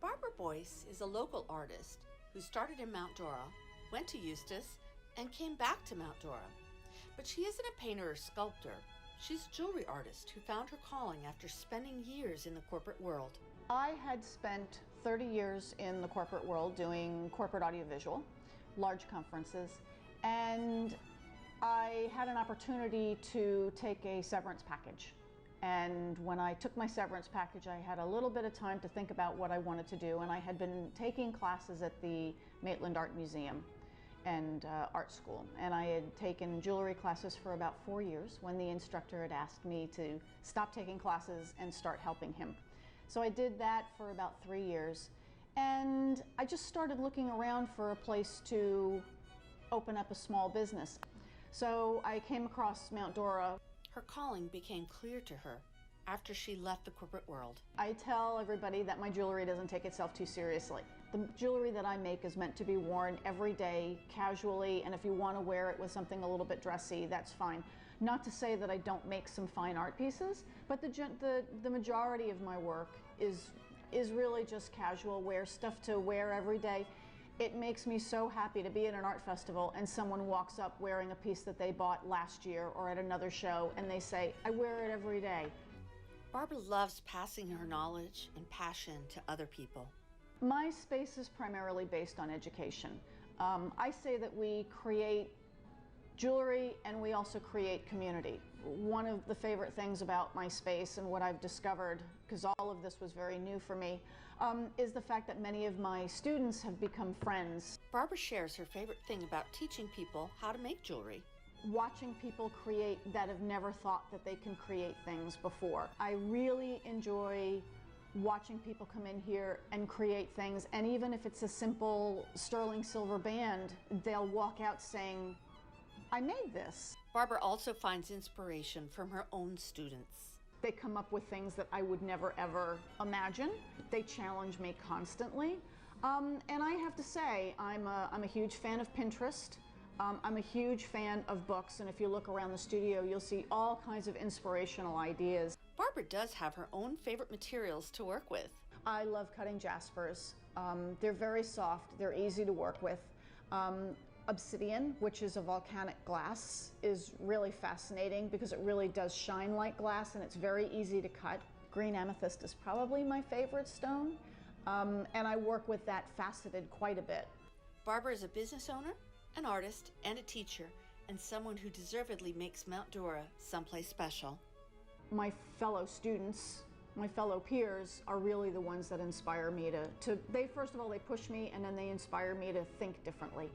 Barbara Boyce is a local artist who started in Mount Dora, went to Eustis, and came back to Mount Dora. But she isn't a painter or sculptor. She's a jewelry artist who found her calling after spending years in the corporate world. I had spent 30 years in the corporate world doing corporate audiovisual, large conferences, and I had an opportunity to take a severance package. And when I took my severance package, I had a little bit of time to think about what I wanted to do, and I had been taking classes at the Maitland Art Museum and art school, and I had taken jewelry classes for about 4 years when the instructor had asked me to stop taking classes and start helping him. So I did that for about 3 years, and I just started looking around for a place to open up a small business. So I came across Mount Dora. Her calling became clear to her after she left the corporate world. I tell everybody that my jewelry doesn't take itself too seriously. The jewelry that I make is meant to be worn every day, casually, and if you want to wear it with something a little bit dressy, that's fine. Not to say that I don't make some fine art pieces, but the majority of my work is really just casual wear, stuff to wear every day. It makes me so happy to be at an art festival and someone walks up wearing a piece that they bought last year or at another show and they say, I wear it every day. Barbara loves passing her knowledge and passion to other people. My space is primarily based on education. I say that we create jewelry and we also create community. One of the favorite things about my space and what I've discovered, because all of this was very new for me, is the fact that many of my students have become friends. Barbara shares her favorite thing about teaching people how to make jewelry. Watching people create that have never thought that they can create things before. I really enjoy watching people come in here and create things, and even if it's a simple sterling silver band, they'll walk out saying, I made this. Barbara also finds inspiration from her own students. They come up with things that I would never ever imagine. They challenge me constantly. And I have to say, I'm a huge fan of Pinterest. I'm a huge fan of books, and if you look around the studio, you'll see all kinds of inspirational ideas. Barbara does have her own favorite materials to work with. I love cutting jaspers. They're very soft, they're easy to work with. Obsidian, which is a volcanic glass, is really fascinating because it really does shine like glass and it's very easy to cut. Green amethyst is probably my favorite stone, and I work with that faceted quite a bit. Barbara is a business owner, an artist, and a teacher, and someone who deservedly makes Mount Dora someplace special. My fellow students, my fellow peers are really the ones that inspire me they first of all, they push me and then they inspire me to think differently.